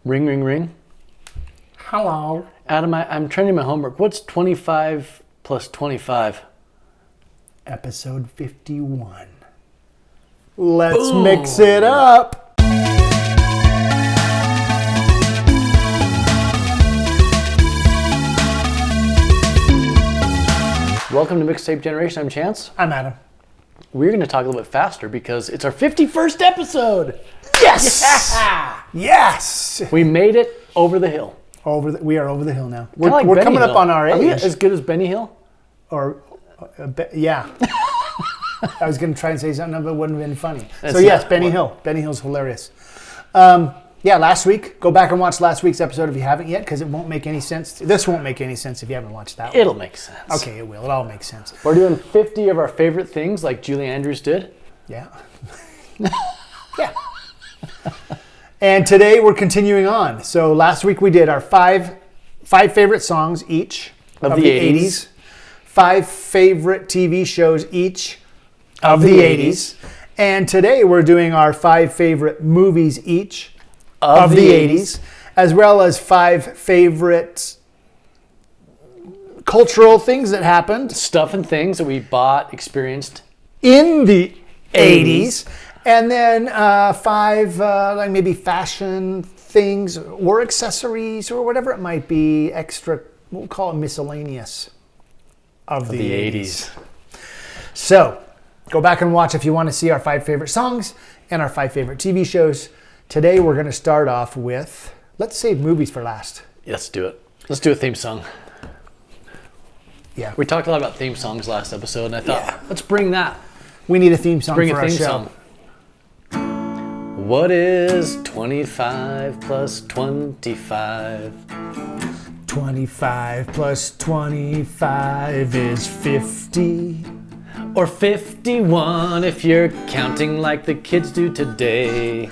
Ring, ring, ring. Hello. Adam, I'm trying to do my homework. What's 25 plus 25? Episode 51. Let's mix it up. Welcome to Mixtape Generation. I'm Chance. I'm Adam. We're going to talk a little bit faster because it's our 51st episode. Yes! Yeah! Yes! We made it over the hill. We are over the hill now. Kinda like We're Benny coming Hill. up on our Are we age. as good as Benny Hill? Yeah. I was going to try and say something, but it wouldn't have been funny. That's So yes, not- Benny Hill. Benny Hill's hilarious. Last week. Go back and watch last week's episode if you haven't yet, because it won't make any sense. This won't make any sense if you haven't watched that one. It'll make sense. Okay, it will. It all makes sense. We're doing 50 of our favorite things like Julie Andrews did. Yeah. Yeah. And today we're continuing on. So last week we did our five favorite songs each Of the 80s. 5 favorite TV shows each of the 80s. And today we're doing our 5 favorite movies each of the 80s, as well as 5 favorite cultural things that happened Stuff and things that we bought, experienced. in the 80s. And then 5 like maybe fashion things or accessories or whatever it might be, extra, we'll call it miscellaneous of the 80s. So go back and watch if you want to see our 5 favorite songs and our 5 favorite TV shows. Today we're going to start off with, let's save movies for last. Let's do it. Let's do a theme song. Yeah. We talked a lot about theme songs last episode, and I thought, let's bring that. We need a theme song Bring for a our theme show. song. What is 25 plus 25? 25 plus 25 is 50. Or 51 if you're counting like the kids do today.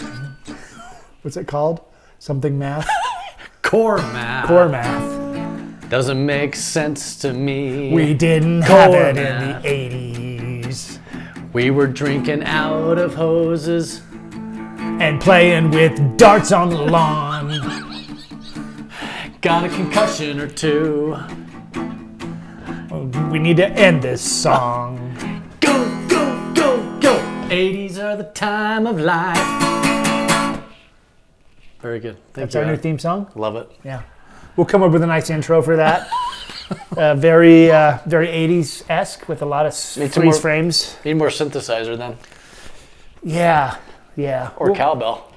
What's it called? Something math? Core math. Core math. Doesn't make sense to me. We didn't have Core it math. in the 80s. We were drinking out of hoses. And playing with darts on the lawn. Got a concussion or two. We need to end this song. Go, go, go, go. 80s are the time of life. Very good. Thank That's you. our new Adam. theme song? Love it. Yeah. We'll come up with a nice intro for that. Very 80s-esque with a lot of Need some freeze more- frames. Need more synthesizer then. Yeah. Or cowbell.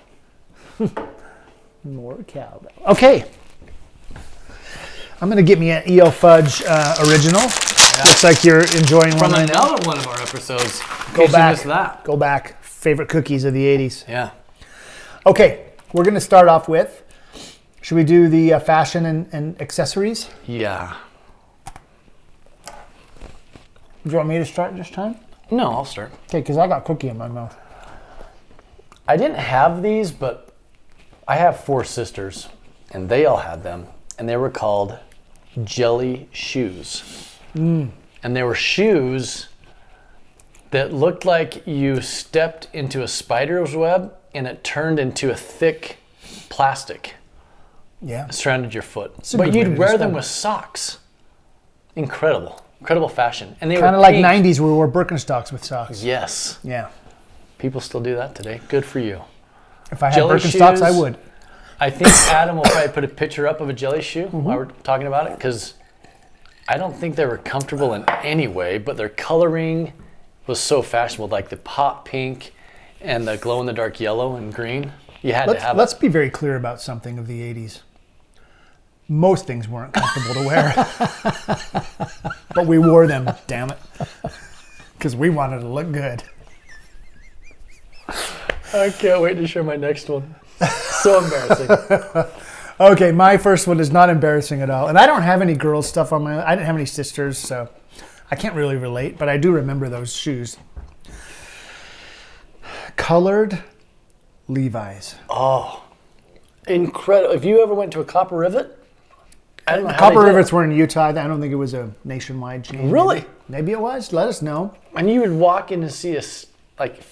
More cowbell. Okay. I'm going to get me an E.L. Fudge original. Looks like you're enjoying From one. another one of our episodes. Go In case you back. missed that. Go back. Favorite cookies of the 80s. Yeah. Okay. We're going to start off with, should we do the fashion and accessories? Yeah. Do you want me to start this time? No, I'll start. Okay, because I got cookie in my mouth. I didn't have these, but I have 4 sisters, and they all had them, and they were called jelly shoes. And they were shoes that looked like you stepped into a spider's web, and it turned into a thick plastic Yeah. that surrounded your foot. a But good way you'd to wear describe them it. with socks. Incredible fashion. And they were Kind of like pink. 90s where we wore Birkenstocks with socks. Yes. Yeah. People still do that today. Good for you. If I had Jelly Birkenstocks, I shoes. would. I think Adam will probably put a picture up of a jelly shoe while we're talking about it, because I don't think they were comfortable in any way, but their coloring was so fashionable, like the pop pink and the glow-in-the-dark yellow and green. You had to have Let's be very clear about something of the 80s. Most things weren't comfortable to wear. But we wore them, damn it. Because we wanted to look good. I can't wait to share my next one. So embarrassing. Okay, my first one is not embarrassing at all. And I don't have any girls stuff on my... I didn't have any sisters, so I can't really relate. But I do remember those shoes. Colored Levi's. Oh, incredible. If you ever went to a Copper Rivet, I don't know how Copper they did it. Rivets were in Utah. I don't think it was a nationwide chain. Really? Maybe it was. Let us know. And you would walk in to see like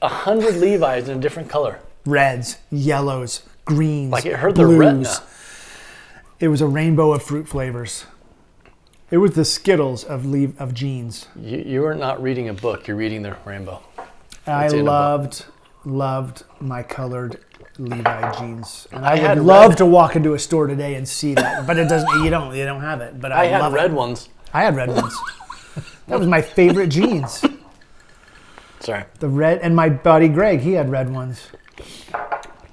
100 Levi's in a different color. Reds, yellows, greens, Like it hurt blues. the retina. It was a rainbow of fruit flavors. It was the Skittles of jeans. You are not reading a book. You're reading the rainbow. I It's in a book. loved my colored Levi jeans. And I had would love red. to walk into a store today and see that, but it doesn't. You don't have it. But I had love red it. ones. I had red ones. That was my favorite jeans. Sorry. The red, and my buddy Greg, he had red ones.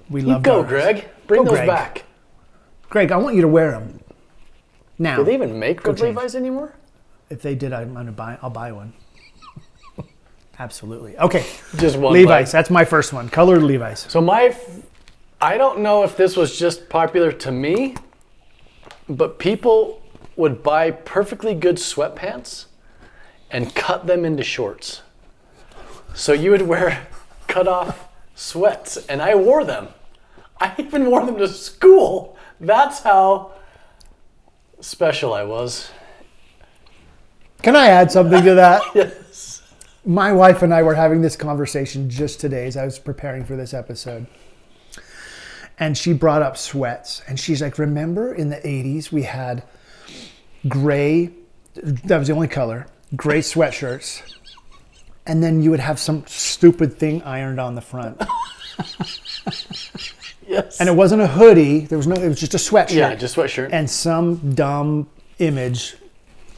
We You loved go, ours. Greg. Bring Go, those Greg. back. Greg, I want you to wear them. Now, Do they even make Go red change. Levi's anymore? if they did, I'll buy one. Absolutely. Okay. Just one. Levi's. leg. That's my first one. Colored Levi's. So I don't know if this was just popular to me, but people would buy perfectly good sweatpants and cut them into shorts. So you would wear cut off sweats, and I wore them. I even wore them to school. That's how special I was. Can I add something to that? Yes. My wife and I were having this conversation just today as I was preparing for this episode. And she brought up sweats. And she's like, remember in the 80s we had gray, that was the only color, gray sweatshirts. And then you would have some stupid thing ironed on the front. Yes. And it wasn't a hoodie. It was just a sweatshirt. Yeah, just sweatshirt. And some dumb image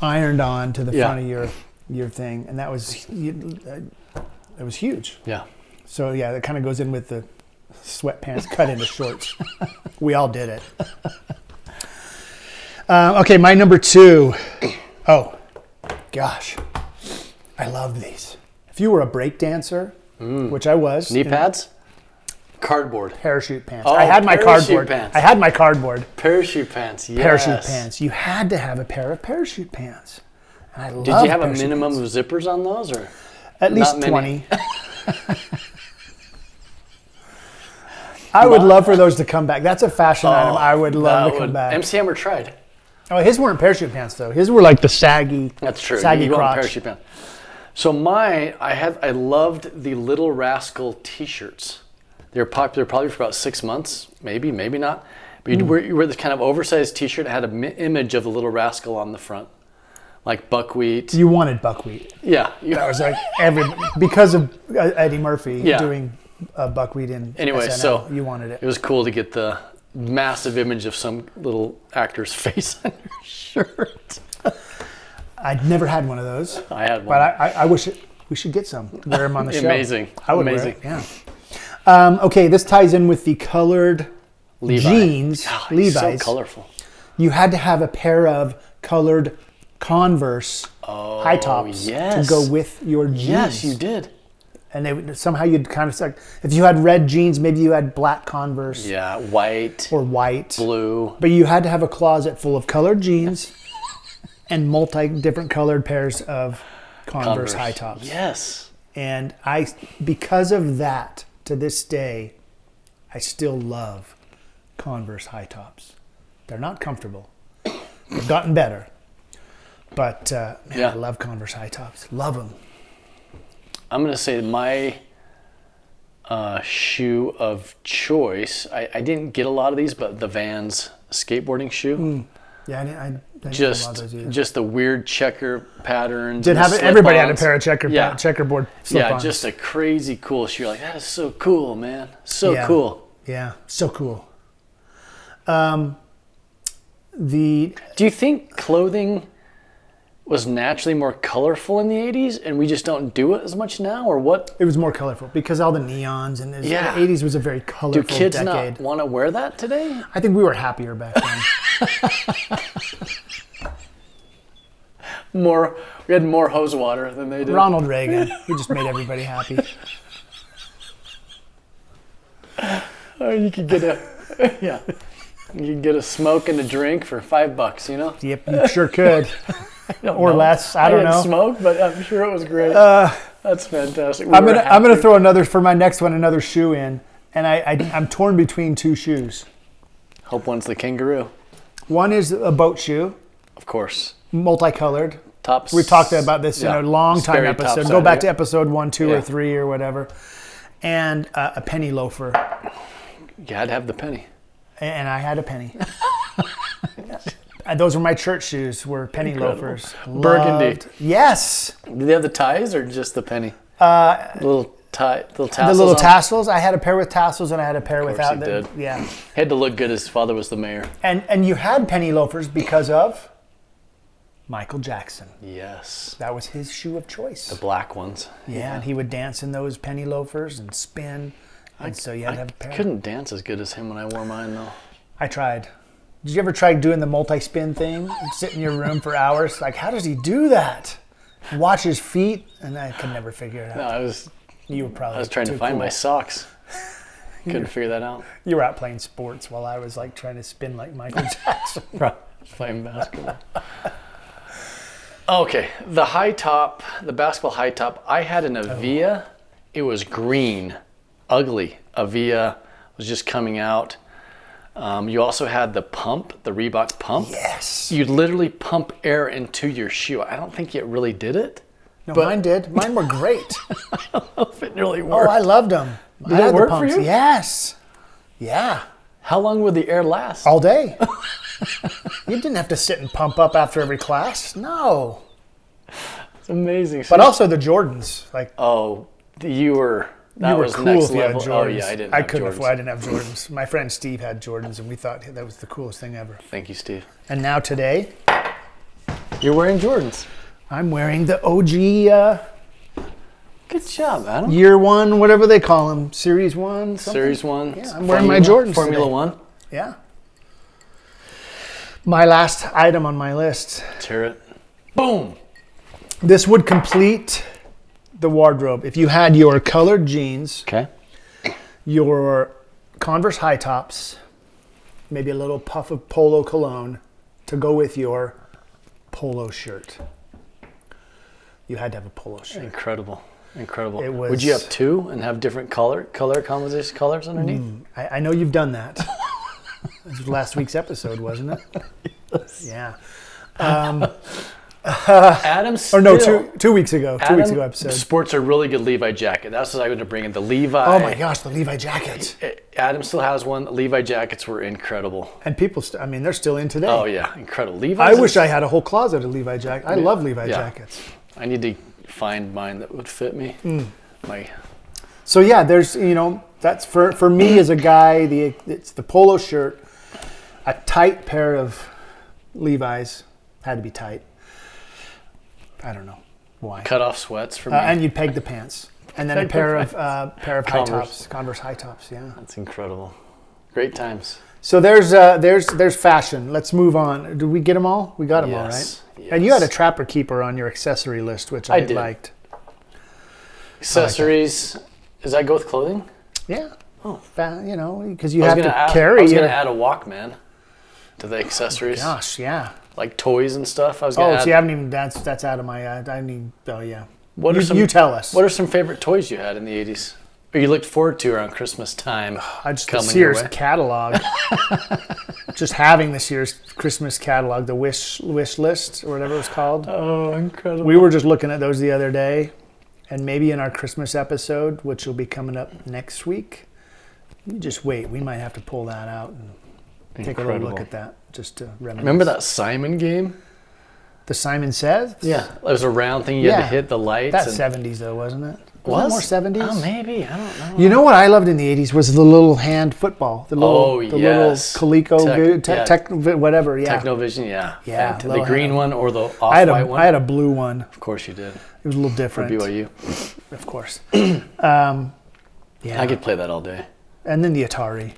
ironed on to the Yeah. front of your thing. And that was, it was huge. Yeah. So yeah, that kind of goes in with the sweatpants cut into shorts. We all did it. Okay, my number 2. Oh, gosh. I love these. If you were a break dancer, which I was. Knee pads? Cardboard. Parachute pants. Oh, I had my parachute cardboard. pants. I had my cardboard. Parachute pants, yes. Parachute pants. You had to have a pair of parachute pants. And I Did you have a minimum of zippers on those, or At least not many? 20. I would love for those to come back. That's a fashion item I would love to come back. MC Hammer tried. Oh, his weren't parachute pants though. His were like the saggy. That's true. Saggy you want crotch. parachute pants. So I loved the Little Rascal T-shirts. They were popular probably for about 6 months, maybe not. But you wear this kind of oversized T-shirt. It had an image of the Little Rascal on the front, like buckwheat. You wanted buckwheat. Yeah. That was like because of Eddie Murphy Yeah. doing buckwheat in Anyway, SNL, so you wanted it. It was cool to get the massive image of some little actor's face on your shirt. I'd never had one of those, I had one. but I wish we should get some. Wear them on the show. Amazing. I would Amazing. wear it, yeah. Okay, this ties in with the colored Levi. jeans, God, Levi's. so colorful. You had to have a pair of colored Converse high tops yes. to go with your jeans. Yes, you did. And somehow you'd kind of like, if you had red jeans, maybe you had black Converse Yeah, white, or white. blue. But you had to have a closet full of colored jeans and different colored pairs of Converse high tops. Yes. And because of that, to this day, I still love Converse high tops. They're not comfortable. They've gotten better. But I love Converse high tops. Love them. I'm going to say my shoe of choice, I didn't get a lot of these, but the Vans skateboarding shoe. Yeah, I didn't get a lot of those either. Just the weird checker patterns. Did and have the it, everybody had a slip-ons. pair of checkerboard slip-ons. Yeah, just a crazy cool shoe. You're like, that is so cool, man. So Yeah. cool. Yeah, so cool. Do you think clothing was naturally more colorful in the 80s and we just don't do it as much now, or what? It was more colorful because all the neons and Yeah. the 80s was a very colorful Do kids decade. not want to wear that today? I think we were happier back then. We had more hose water than they did. Ronald Reagan, he just made everybody happy. Oh, you could get you could get a smoke and a drink for $5, you know? Yep, you sure could. Or know. less, I don't didn't know. smoke, but I'm sure it was great. That's fantastic. I'm gonna throw another shoe in, and I'm torn between 2 shoes. Hope one's the kangaroo. One is a boat shoe, Of course. multicolored. Tops. We've talked about this in a long time Sperry episode. tops Go out back here. to episode 1, 2, Yeah. or 3 or whatever. And a penny loafer. You had to have the penny. And I had a penny. Those were my church shoes, were penny loafers. Burgundy. Loved. Yes. Did they have the ties or just the penny? Little tassels. The little tassels. I had a pair with tassels and I had a pair without. Of course you did. Yeah. He had to look good. His father was the mayor. And you had penny loafers because of Michael Jackson. Yes. That was his shoe of choice. The black ones. Yeah, and he would dance in those penny loafers and spin. And so you had to have a pair. I couldn't dance as good as him when I wore mine, though. I tried. Did you ever try doing the multi-spin thing? And sit in your room for hours? Like, how does he do that? Watch his feet, and I could never figure it out. No, You were probably I was trying to find cool. my socks. Couldn't figure that out. You were out playing sports while I was like trying to spin like Michael Jackson. Playing basketball. Okay, the basketball high top. I had an Avia. It was green, ugly. Avia was just coming out. You also had the pump, the Reebok pump. Yes. You'd literally pump air into your shoe. I don't think it really did it. No, mine did. Mine were great. I don't know if it really Oh, worked. I loved them. Did it work for you? Yes. Yeah. How long would the air last? All day. You didn't have to sit and pump up after every class. No. It's amazing. But also the Jordans. Like, you were was cool next if you had level. Jordans. Oh yeah, I didn't. I have couldn't Jordans. afford. I didn't have Jordans. My friend Steve had Jordans, and we thought that was the coolest thing ever. Thank you, Steve. And now today, You're wearing Jordans. I'm wearing the OG Good job, Adam. year one, whatever they call them, series one. Something. Series 1. Yeah, I'm wearing my Jordans Formula today. 1. Yeah. My last item on my list. Let's hear it. Boom. This would complete the wardrobe if you had your colored jeans, Okay. your Converse high tops, maybe a little puff of polo cologne to go with your polo shirt. You had to have a polo shirt. Incredible. It was- Would you have two and have different color composition colors underneath? I know you've done that. This was last week's episode, wasn't it? Yes. Yeah. Adam Or no, still- 2 weeks ago. 2 weeks ago Adam episode. sports a really good Levi jacket. That's what I was going to bring in. The Levi. Oh my gosh, the Levi jacket. Adam still has one. The Levi jackets were incredible. And people, they're still in today. Oh yeah, incredible. Levi's. I wish I had a whole closet of Levi jackets. I love Levi Yeah. jackets. I need to find mine that would fit me. So yeah, there's, that's for me as a guy, it's the polo shirt, a tight pair of Levi's, had to be tight. I don't know why. Cut off sweats for me. And you peg the pants. And then a Peg the pair of high Converse. tops, Converse high tops, yeah. That's incredible. Great times. So there's fashion. Let's move on. Did we get them all? We got them all, right? Yes. And you had a Trapper Keeper on your accessory list, which I did. liked. Accessories. Does that go with clothing? Yeah. Oh. Because you have to carry I was going your... to add a Walkman to the accessories. Gosh, yeah. Like toys and stuff. I was going to add. See, I haven't even... That's out of my... yeah. What You tell us. What are some favorite toys you had in the 80s? Or you looked forward to around Christmas time? I just the coming your Sears way? catalog. Just having the Sears Christmas catalog, the wish list or whatever it was called. Oh, incredible. We were just looking at those the other day, and maybe in our Christmas episode, which will be coming up next week, you just wait. We might have to pull that out and take a little look at that just to reminisce. Remember that Simon game? The Simon Says? Yeah. It was a round thing. You had to hit the lights. That's 70s though, wasn't it? Was Was it more 70s? Oh, maybe. I don't know. You know what I loved in the 80s was the little hand football. The little, yes. little Coleco, whatever. Yeah. Technovision, yeah. Yeah, The little green hand. one or the I off-white one? had a blue one. Of course you did. It was a little For different. BYU. Of course. Yeah. I could play that all day. And then the Atari,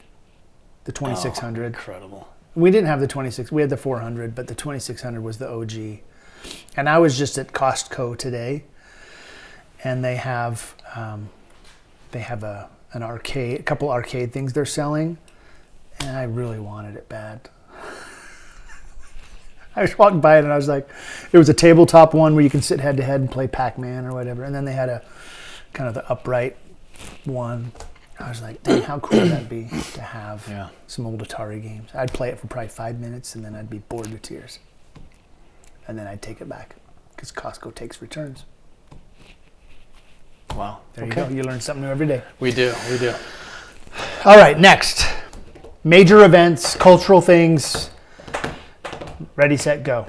the 2600. Incredible. We didn't have the 26. We had the 400, but the 2600 was the OG. And I was just at Costco today, and they have an arcade, a couple arcade things they're selling, and I really wanted it bad. I was walking by it and I was like, it was a tabletop one where you can sit head to head and play Pac-Man or whatever, and then they had a kind of the upright one. I was like, dang, how cool would that be to have some old Atari games? I'd play it for probably 5 minutes and then I'd be bored to tears. And then I'd take it back because Costco takes returns. Wow. There you go. You learn something new every day. We do. All right, next. Major events, cultural things. Ready, set, go.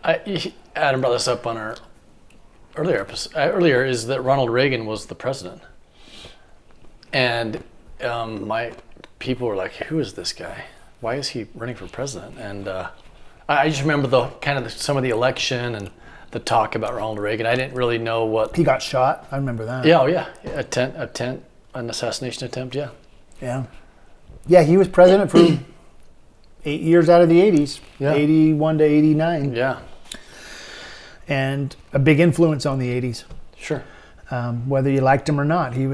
Adam brought this up on our earlier is that Ronald Reagan was the president. And my people were like, who is this guy? Why is he running for president? And I just remember some of the election and the talk about Ronald Reagan. I didn't really know what... He got shot. I remember that. Yeah, an assassination attempt, yeah. Yeah. Yeah, he was president for 8 years out of the 80s. Yeah. 81 to 89. Yeah. And a big influence on the 80s. Sure. Whether you liked him or not, he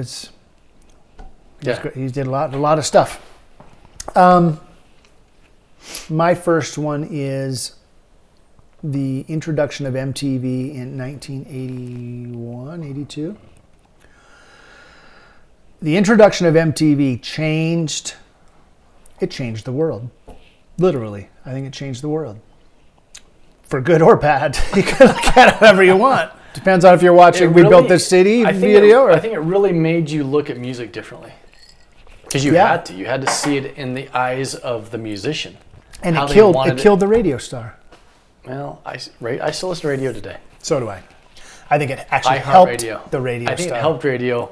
did a lot of stuff. My first one is the introduction of MTV in 1981, 82. The introduction of MTV changed the world. Literally, I think it changed the world. For good or bad. You can look at it however you want. Depends on if you're watching We Built This City video. I think it really made you look at music differently. Because you had to. You had to see it in the eyes of the musician. And it killed the radio star. Well, I still listen to radio today. So do I. I think it actually helped the radio star. I think it helped radio.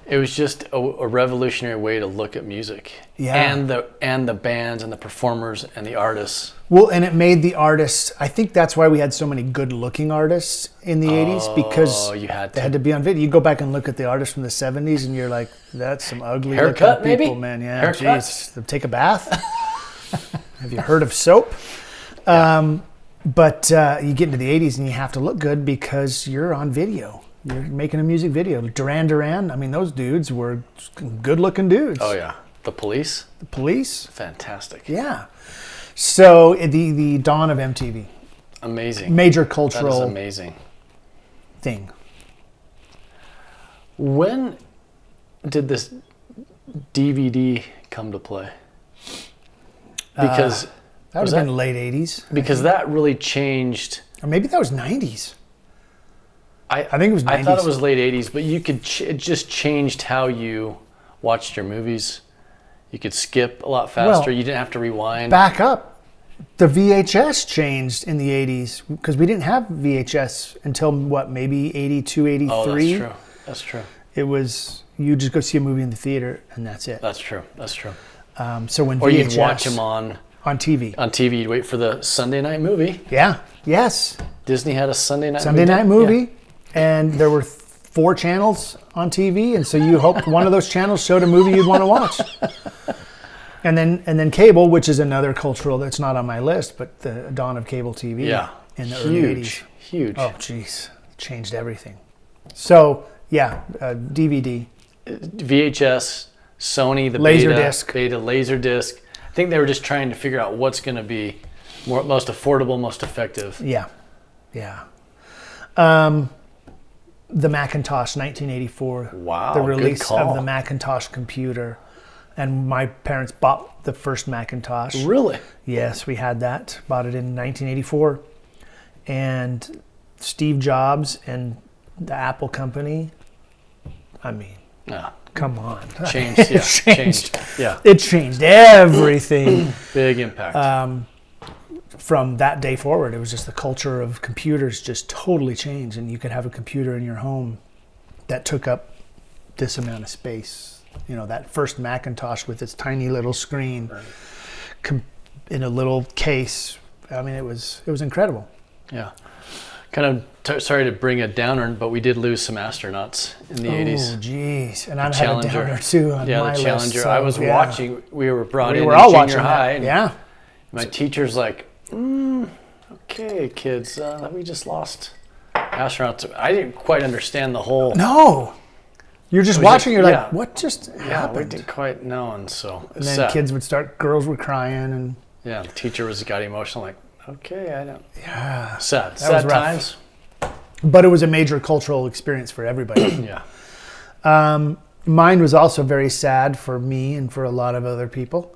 It was just a revolutionary way to look at music. Yeah. And the bands and the performers and the artists. Well, and it made the artists, I think that's why we had so many good-looking artists in the 80s, because they had to be on video. You go back and look at the artists from the 70s, and you're like, that's some ugly-looking people, man. Yeah, jeez. Take a bath? Have you heard of soap? Yeah. But you get into the 80s, and you have to look good because you're on video. You're making a music video. Duran, I mean, those dudes were good-looking dudes. Oh, yeah. The Police? The Police? Fantastic. Yeah. So the dawn of MTV. Amazing. Major cultural... That is amazing. ...thing. When did this DVD come to play? Because... that was in the late 80s. Because that really changed... Or maybe that was 90s. I think it was 90s. I thought it was late 80s, but you could it just changed how you watched your movies. You could skip a lot faster. You didn't have to rewind. Back up. The VHS changed in the 80s because we didn't have VHS until, maybe 82, 83? Oh, that's true. It was, you just go see a movie in the theater and that's it. That's true. So when or you'd watch them on TV. On TV, you'd wait for the Sunday night movie. Yeah, yes. Disney had a Sunday night movie. Yeah. And there were 4 channels on TV, and so you hoped one of those channels showed a movie you'd want to watch. And then cable, which is another cultural that's not on my list, but the dawn of cable TV in the early 80s. Huge. Oh, jeez. Changed everything. So, DVD. VHS, Sony, the Laserdisc. Beta, Laserdisc. I think they were just trying to figure out what's going to be most affordable, most effective. Yeah. The Macintosh, 1984. Wow, the release good call. of the Macintosh computer. And my parents bought the first Macintosh. Really? Yes, we had that. Bought it in 1984. And Steve Jobs and the Apple company, I mean, come on. Changed. Yeah. It changed everything. Big impact. From that day forward, it was just the culture of computers just totally changed, and you could have a computer in your home that took up this amount of space. You know, that first Macintosh with its tiny little screen in a little case. I mean, it was incredible. Yeah. Kind of sorry to bring a downer, but we did lose some astronauts in the 80s. Oh, geez. And I had a downer too on my list. The Challenger. So, I was watching. We were brought in all junior high. And my So, teacher's like, okay, kids, we just lost astronauts. I didn't quite understand the whole... No. You're just watching, you're like, what just happened? Yeah, we didn't quite know, and so... And then kids would girls were crying, and... Yeah, the teacher got emotional, like, okay, I don't... Yeah. Sad times. But it was a major cultural experience for everybody. Yeah. Mine was also very sad for me and for a lot of other people.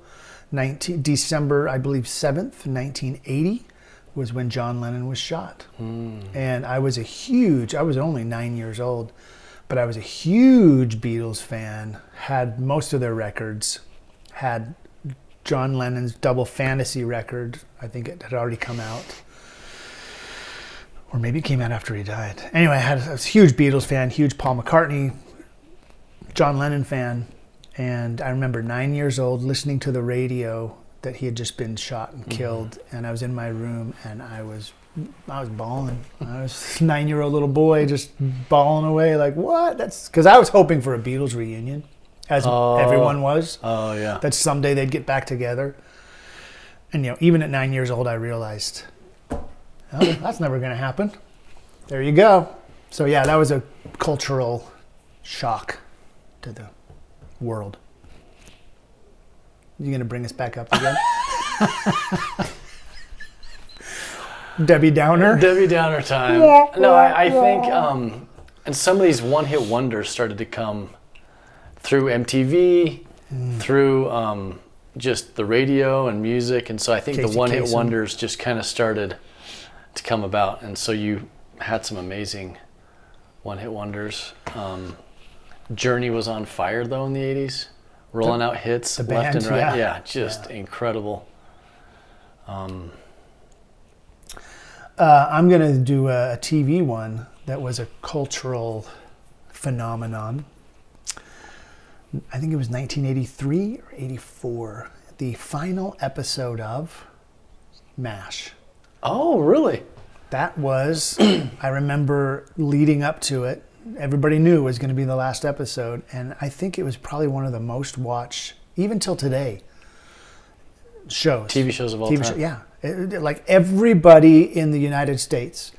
December, I believe, 7th, 1980 was when John Lennon was shot. And I was only 9 years old, But I was a huge Beatles fan, had most of their records, had John Lennon's Double Fantasy record. I think it had already come out. Or maybe it came out after he died. Anyway, I was a huge Beatles fan, huge Paul McCartney, John Lennon fan. And I remember 9 years old listening to the radio that he had just been shot and killed. And I was in my room and I was bawling. I was a 9-year-old little boy just bawling away like, what? That's because I was hoping for a Beatles reunion, as everyone was. Oh, yeah. That someday they'd get back together. And, even at 9 years old, I realized, oh, that's never going to happen. There you go. So, yeah, that was a cultural shock to the world. You going to bring us back up again? Debbie Downer? Debbie Downer time. No, I think, and some of these one-hit wonders started to come through MTV, through just the radio and music, and so I think the one-hit wonders just kind of started to come about, and so you had some amazing one-hit wonders. Journey was on fire, though, in the 80s, rolling out hits left and right. Yeah, just incredible. I'm going to do a TV one that was a cultural phenomenon. I think it was 1983 or 84. The final episode of MASH. Oh, really? That was, I remember leading up to it, everybody knew it was going to be the last episode, and I think it was probably one of the most watched, even till today, shows. TV shows of all time. Yeah. Like everybody in the United States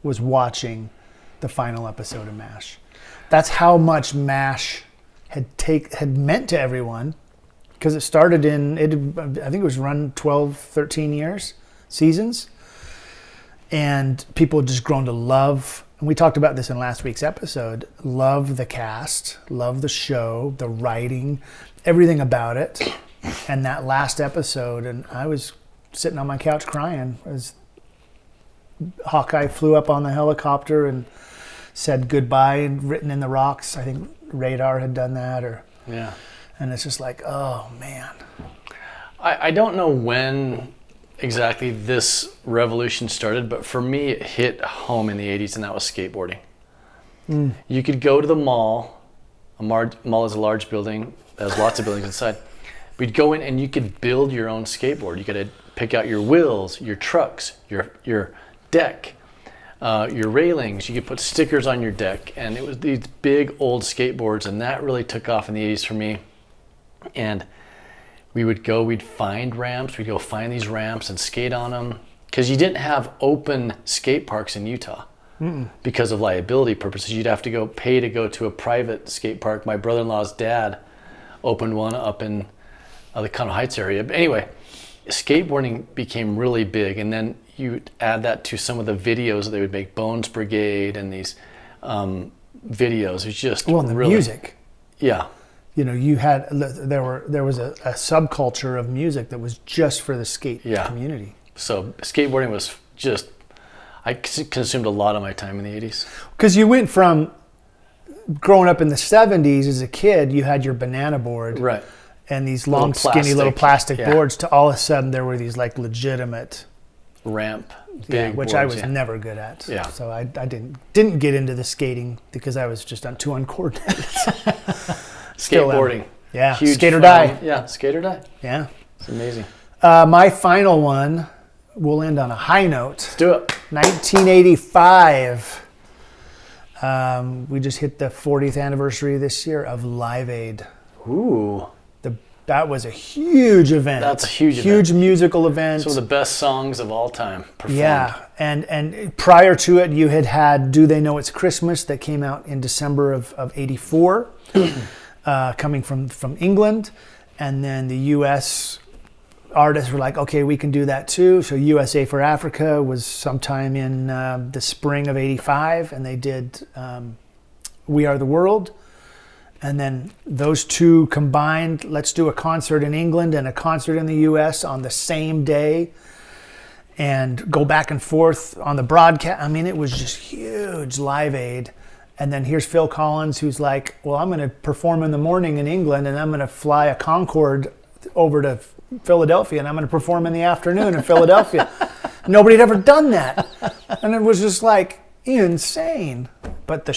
was watching the final episode of MASH. That's how much MASH had meant to everyone, because it started I think it was run 12, 13 years, seasons, and people had just grown to love, and we talked about this in last week's episode, love the cast, love the show, the writing, everything about it. And that last episode, and I was sitting on my couch crying as Hawkeye flew up on the helicopter and said goodbye and written in the rocks. I think Radar had done that, and it's just like, oh man. I don't know when exactly this revolution started, but for me it hit home in the 80s, and that was skateboarding. You could go to the mall. A mall is a large building, it has lots of buildings inside. We'd go in and you could build your own skateboard. You could pick out your wheels, your trucks, your deck, your railings. You could put stickers on your deck, and it was these big old skateboards, and that really took off in the 80s for me. And we'd find ramps, we'd go find these ramps and skate on them, because you didn't have open skate parks in Utah. Because of liability purposes. You'd have to pay to go to a private skate park. My brother-in-law's dad opened one up in the Conroe Heights area. But anyway, skateboarding became really big, and then you add that to some of the videos that they would make, Bones Brigade and these videos. It's just the music. Yeah. You had there was a subculture of music that was just for the skate community. So skateboarding was just, I consumed a lot of my time in the 80s. Because you went from growing up in the 70s as a kid, you had your banana board. Right. And these long, skinny little plastic boards, to all of a sudden there were these like legitimate ramp, big which boards, I was never good at. Yeah. So I didn't get into the skating because I was just too uncoordinated. Skateboarding. Yeah. Huge skate or die. Yeah, skate or die. Yeah. It's amazing. My final one, we'll end on a high note. Let's do it. 1985. We just hit the 40th anniversary this year of Live Aid. Ooh. That was a huge event. That's a huge event. Huge musical event. Some of the best songs of all time performed. Yeah, and prior to it, you had Do They Know It's Christmas that came out in December of 84, coming from England. And then the U.S. artists were like, okay, we can do that too. So USA for Africa was sometime in the spring of 85, and they did We Are the World. And then those two combined, let's do a concert in England and a concert in the U.S. on the same day and go back and forth on the broadcast. I mean, it was just huge, Live Aid. And then here's Phil Collins, who's like, well, I'm going to perform in the morning in England, and I'm going to fly a Concorde over to Philadelphia, and I'm going to perform in the afternoon in Philadelphia. Nobody had ever done that. And it was just like insane. But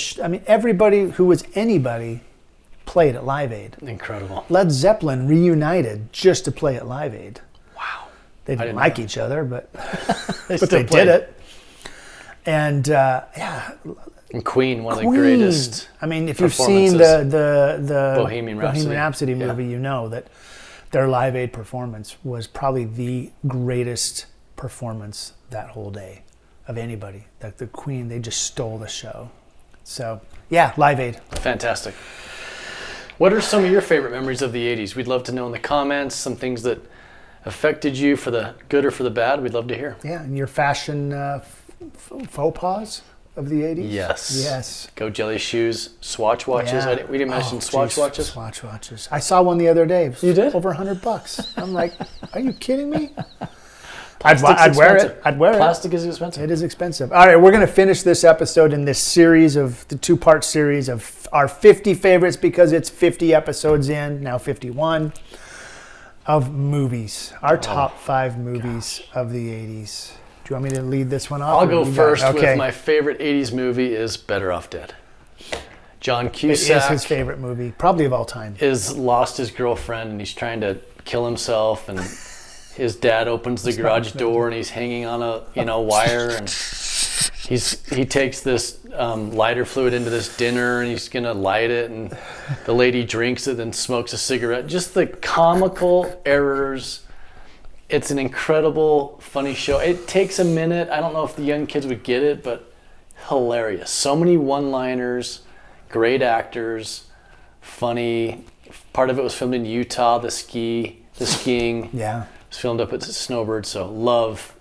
everybody who was anybody played at Live Aid. Incredible. Led Zeppelin reunited just to play at Live Aid. Wow. They didn't like each other, but they did it. And and Queen, one of the greatest. I mean, if you've seen the Bohemian Rhapsody movie, you know that their Live Aid performance was probably the greatest performance that whole day of anybody. Like the Queen, they just stole the show. So, yeah, Live Aid. Fantastic. What are some of your favorite memories of the 80s? We'd love to know in the comments some things that affected you for the good or for the bad. We'd love to hear. Yeah, and your fashion faux pas of the 80s? Yes. Go jelly shoes, Swatch watches. Yeah. We didn't mention Swatch watches. Swatch watches. I saw one the other day. You did? Over $100. I'm like, are you kidding me? I'd wear it. I'd wear it. Plastic is expensive. It is expensive. All right, we're going to finish this episode in this series of the 2-part series of our 50 favorites, because it's 50 episodes in, now 51, of movies. Our top 5 movies of the 80s. Do you want me to lead this one off? I'll go first with my favorite 80s movie is Better Off Dead. John Cusack. It is his favorite movie, probably of all time. Is lost his girlfriend and he's trying to kill himself, and his dad opens the garage door and he's hanging on a wire, and he takes this lighter fluid into this dinner and he's gonna light it, and the lady drinks it and smokes a cigarette. Just the comical errors. It's an incredible, funny show. It takes a minute. I don't know if the young kids would get it, but hilarious. So many one-liners, great actors, funny. Part of it was filmed in Utah, the skiing. Yeah. It was filmed up at Snowbird, so love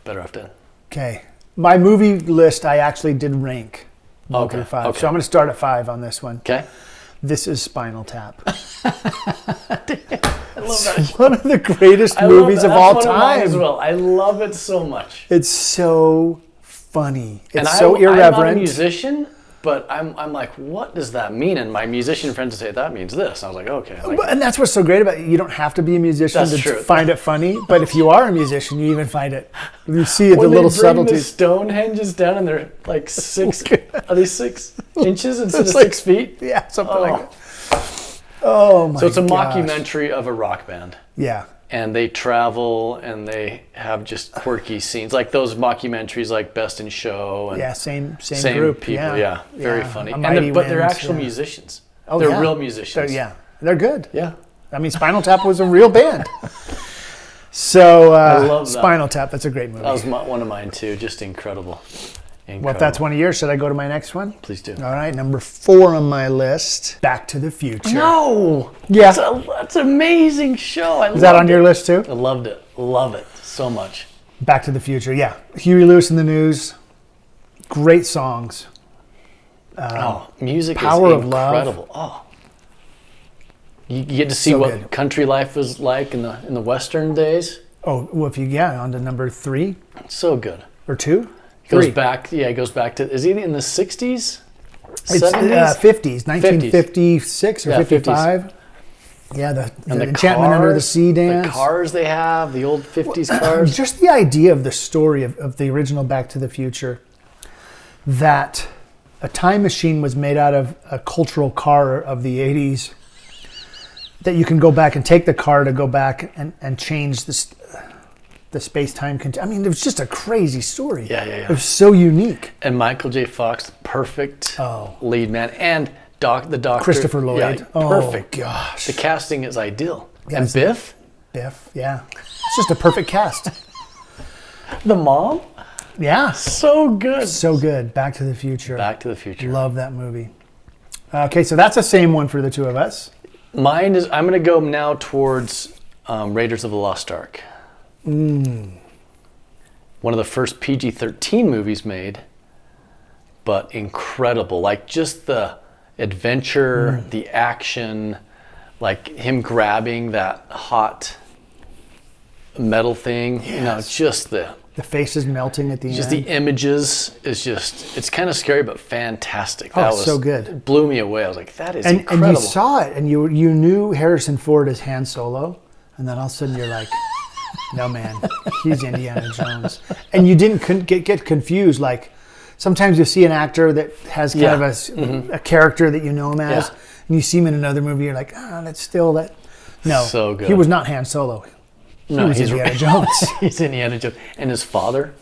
Better Off Dead. Okay. My movie list, I actually did rank 1 through 5. Okay. So I'm going to start at 5 on this one. Okay. This is Spinal Tap. I love that. It's one of the greatest movies of all time. Of mine as well. I love it so much. It's so funny. It's so irreverent. I'm not a musician, but I'm like, what does that mean? And my musician friends would say, that means this. I was like, okay. And that's what's so great about it. You don't have to be a musician to find it funny. But if you are a musician, you even find it. You see the little subtleties. The Stonehenges down and they're like 6. Are they 6 inches instead of like 6 feet? Yeah, something like that. Oh my god. So it's a mockumentary of a rock band. Yeah. And they travel and they have just quirky scenes. Like those mockumentaries like Best in Show. And yeah, same group. People, yeah. Very funny. But they're actual musicians. Oh, they're real musicians. They're good. Yeah. I mean, Spinal Tap was a real band. So I love that. Spinal Tap, that's a great movie. That was one of mine too. Just incredible. Well, if that's one of yours, should I go to my next one? Please do. All right, number 4 on my list, Back to the Future. No! Yeah. That's an amazing show. Is that on your list too? I loved it. Love it so much. Back to the Future, yeah. Huey Lewis and the News. Great songs. Music Power is incredible. Love. You get to see what country life was like in the Western days. Oh, well, on to number 3. It's so good. Or 2? Goes back to, is he in the 60s? It's 70s? 50s, 1956 or 55. 50s. Yeah, the Enchantment Under the Sea dance. The cars they have, the old 50s cars. Just the idea of the story of the original Back to the Future, that a time machine was made out of a cultural car of the 80s, that you can go back and take the car to go back and change the space-time. I mean, it was just a crazy story. Yeah. It was so unique. And Michael J. Fox, perfect lead man. And the doctor. Christopher Lloyd. Yeah, perfect. Oh, gosh. The casting is ideal. Yeah, and Biff? Biff, yeah. It's just a perfect cast. The mom? Yeah. So good. So good. Back to the Future. Back to the Future. Love that movie. Okay, so that's the same one for the two of us. Mine is, I'm going to go now towards Raiders of the Lost Ark. One of the first PG-13 movies made, but incredible. Like just the adventure, the action, like him grabbing that hot metal thing. Yes. You know, just the The faces melting at the Just end. the images is just, it's kind of scary, but fantastic. Oh, That it's so good. It blew me away. I was like, that is and incredible. you saw it, and you knew Harrison Ford as Han Solo, and then all of a sudden you're like, no man, he's Indiana Jones. And you didn't get confused. Like sometimes you see an actor that has kind of a character that you know him as, and you see him in another movie, you're like, that's still that. No, so good. He was not Han Solo. He was Indiana Jones. He's Indiana Jones. And his father.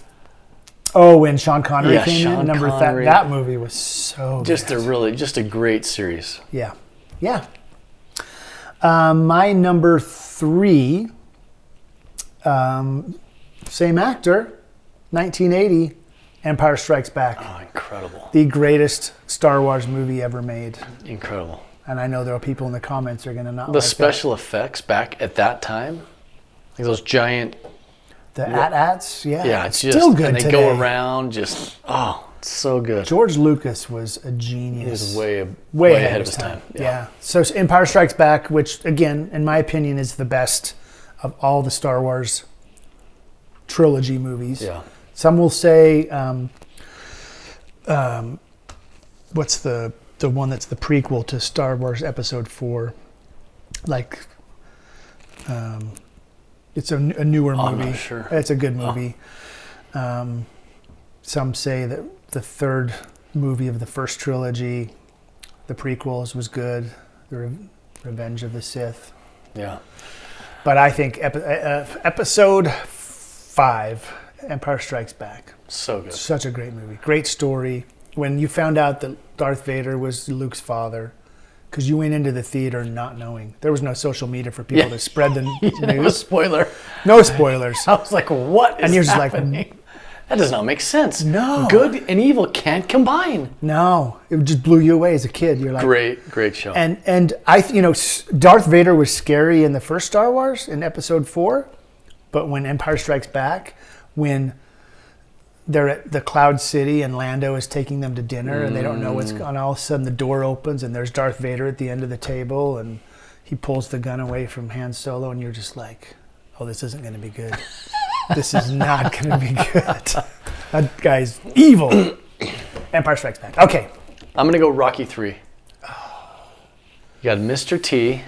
Oh, when Sean Connery came Sean in, Connery. that movie was so just good. Just a great series. Yeah. My number 3, same actor, 1980, Empire Strikes Back. Oh, incredible. The greatest Star Wars movie ever made. Incredible. And I know there are people in the comments who are going to not The like special effects back at that time, like those giant... The AT-ATs, Yeah, it's still just, good and they today. go around just, it's so good. George Lucas was a genius. He was way ahead of his time. Yeah. So Empire Strikes Back, which again, in my opinion, is the best of all the Star Wars trilogy movies. Yeah. Some will say, what's the one that's the prequel to Star Wars Episode 4? Like, it's a newer movie. I'm not sure. It's a good movie. Some say that the third movie of the first trilogy, the prequels, was good. The Revenge of the Sith. Yeah. But I think Episode 5, Empire Strikes Back. So good. Such a great movie. Great story. When you found out that Darth Vader was Luke's father, because you went into the theater not knowing. There was no social media for people to spread the news. No spoiler. No spoilers. I was like, what is And you're just happening? like, that does not make sense. No. Good and evil can't combine. no. It just blew you away as a kid. You're like, Great show. And Darth Vader was scary in the first Star Wars in Episode 4, but when Empire Strikes Back, when they're at the Cloud City and Lando is taking them to dinner and they don't know what's going on, all of a sudden the door opens and there's Darth Vader at the end of the table and he pulls the gun away from Han Solo and you're just like, oh, this isn't going to be good. This is not going to be good. That guy's evil. Empire Strikes Back. Okay. I'm going to go Rocky 3. You got Mr. T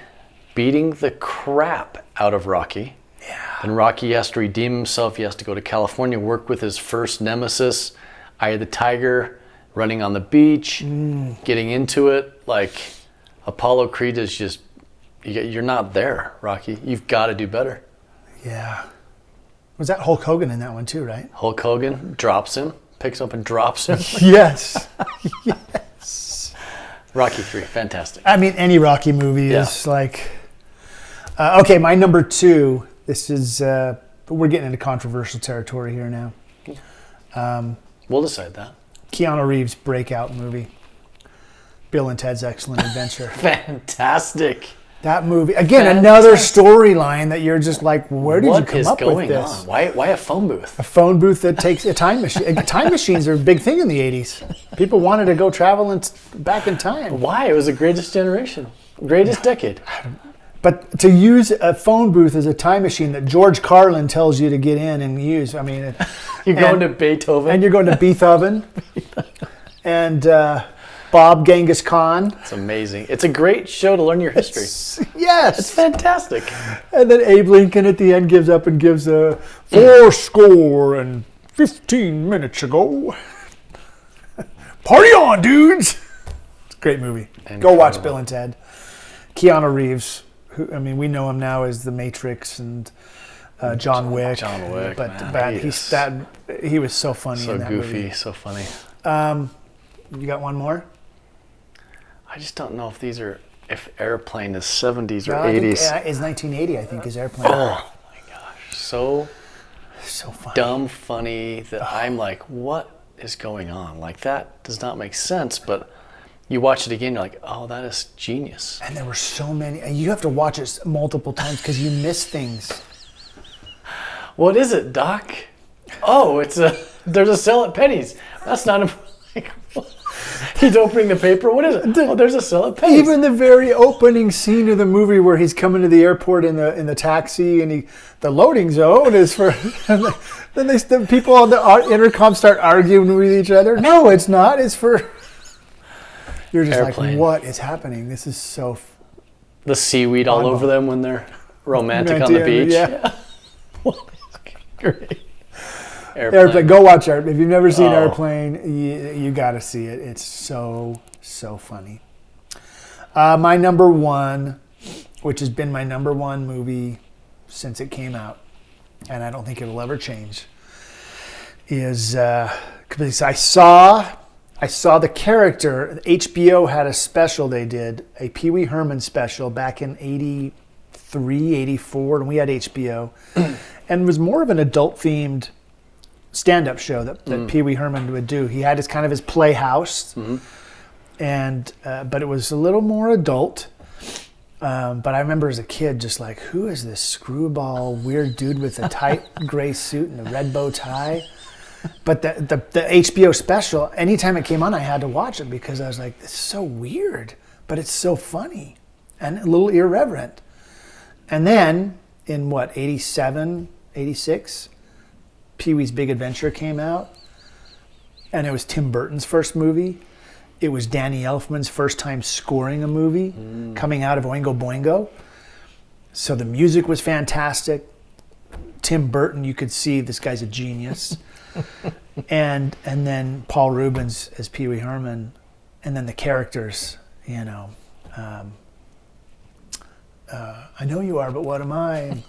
beating the crap out of Rocky. Yeah. Then Rocky has to redeem himself. He has to go to California, work with his first nemesis, Eye of the Tiger, running on the beach, getting into it. Like, Apollo Creed is just, you're not there, Rocky. You've got to do better. Yeah. Was that Hulk Hogan in that one too, right? Hulk Hogan drops him, picks him up and drops him. Yes. Yes. Rocky 3, fantastic. I mean, any Rocky movie is like... okay, my number 2. This is... we're getting into controversial territory here now. We'll decide that. Keanu Reeves' breakout movie. Bill and Ted's Excellent Adventure. Fantastic. That movie... Again, another storyline that you're just like, where did you come up with this? What is going on? Why a phone booth? A phone booth that takes a time machine. Time machines are a big thing in the 80s. People wanted to go travel back in time. Why? It was the greatest generation. Greatest decade. But to use a phone booth as a time machine that George Carlin tells you to get in and use, I mean... You're going to Beethoven. And you're going to Beethoven. And Bob Genghis Khan. It's amazing. It's a great show to learn your history. Yes. It's fantastic. And then Abe Lincoln at the end gives up and gives a 15 minutes ago. Party on, dudes! It's a great movie. Incredible. Go watch Bill and Ted. Keanu Reeves, who, I mean, we know him now as The Matrix and John Wick. John Wick, But man, he was so funny so in that goofy, movie. so funny. You got one more? I just don't know if Airplane is 70s or No, I think, 80s. it's 1980, I think, is Airplane. Oh my gosh, so funny. dumb funny that I'm like, what is going on? Like, that does not make sense, but you watch it again, you're like, oh, that is genius. And there were so many. And you have to watch it multiple times because you miss things. What is it, Doc? Oh, there's a sale at Penny's. That's not like, He's opening the paper. What is it? Oh, there's a cell of pennies. Even the very opening scene of the movie where he's coming to the airport in the taxi and the loading zone is for. Then the people on the intercom start arguing with each other. No, it's not. It's for. You're just Airplane. like, what is happening? This is so. The seaweed all over them when they're romantic on the beach. Yeah. Great. Airplane. Go watch Airplane. If you've never seen Airplane, you got to see it. It's so funny. My number one, which has been my number one movie since it came out, and I don't think it'll ever change, is because I saw the character. HBO had a special they did, a Pee Wee Herman special back in 83, 84, and we had HBO. And it was more of an adult-themed stand-up show that Pee Wee Herman would do. He had his kind of his playhouse, and but it was a little more adult. But I remember as a kid just like, who is this screwball weird dude with a tight gray suit and a red bow tie? But the HBO special, anytime it came on, I had to watch it because I was like, this is so weird, but it's so funny and a little irreverent. And then in 87, 86, Pee-wee's Big Adventure came out, and it was Tim Burton's first movie. It was Danny Elfman's first time scoring a movie, coming out of Oingo Boingo. So the music was fantastic. Tim Burton, you could see this guy's a genius. and then Paul Rubens as Pee Wee Herman, and then the characters, I know you are, but what am I?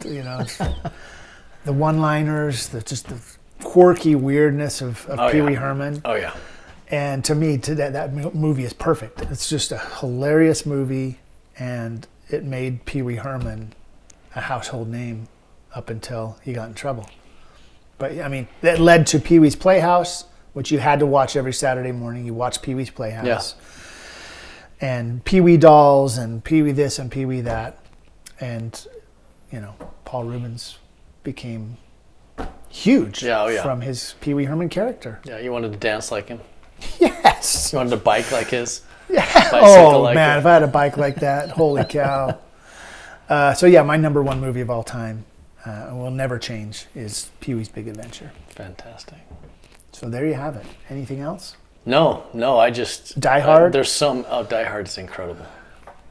The one-liners, just the quirky weirdness of Pee Wee Herman. Oh yeah. And to me, that movie is perfect. It's just a hilarious movie, and it made Pee Wee Herman a household name up until he got in trouble. But I mean, that led to Pee Wee's Playhouse, which you had to watch every Saturday morning. You watched Pee Wee's Playhouse. Yeah. And Pee Wee dolls and Pee Wee this and Pee Wee that. And, Paul Rubens became huge from his Pee Wee Herman character. Yeah, you wanted to dance like him. Yes. You wanted to bike like his. Yeah. Bicycle like man, him. if I had a bike like that, holy cow. So yeah, my number one movie of all time, will never change, is Pee Wee's Big Adventure. Fantastic. So there you have it. Anything else? No, I just... Die Hard? Die Hard is incredible.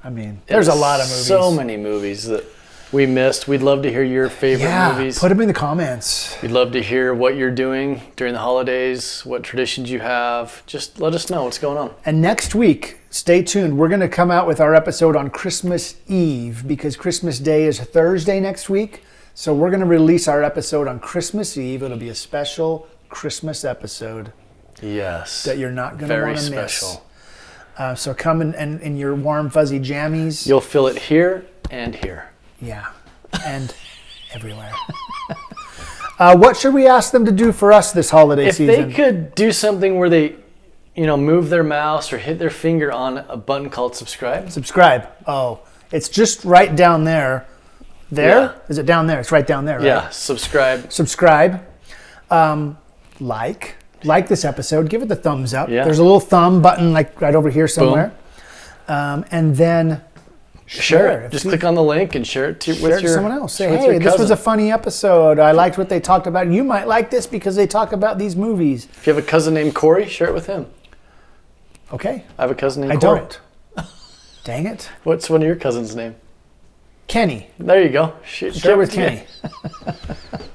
I mean, there's a lot of movies. So many movies that we missed. We'd love to hear your favorite movies. Put them in the comments. We'd love to hear what you're doing during the holidays, what traditions you have. Just let us know what's going on. And next week, stay tuned. We're going to come out with our episode on Christmas Eve because Christmas Day is Thursday next week. So we're going to release our episode on Christmas Eve. It'll be a special Christmas episode. Yes. That you're not going to want to miss. Very special. So come in your warm, fuzzy jammies. You'll feel it here and here. Yeah. And everywhere. What should we ask them to do for us this holiday season? If they could do something where they, move their mouse or hit their finger on a button called subscribe. Subscribe. Oh, it's just right down there. There? Yeah. Is it down there? It's right down there, right? Yeah, subscribe. Subscribe. Like this episode. Give it the thumbs up. Yeah. There's a little thumb button like right over here somewhere. And then share it. Just click on the link and share it with someone else. Say, hey, this was a funny episode. I liked what they talked about. You might like this because they talk about these movies. If you have a cousin named Corey, share it with him. Okay. I have a cousin named Corey. I don't. Dang it. What's one of your cousins' name? Kenny. There you go. Share with Kenny.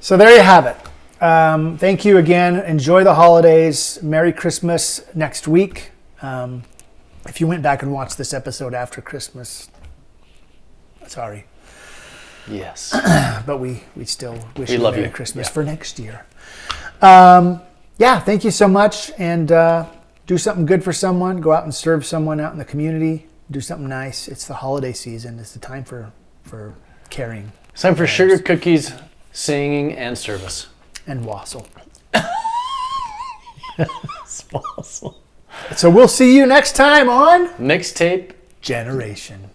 So there you have it. Thank you again. Enjoy the holidays. Merry Christmas next week. If you went back and watched this episode after Christmas, sorry. Yes. But we still wish we you love Merry you. Christmas for next year. Thank you so much. And do something good for someone. Go out and serve someone out in the community. Do something nice. It's the holiday season. It's the time for caring. It's time for sugar cookies, singing, and service. And wassail. Yes, wassail. So we'll see you next time on Mixtape Generation.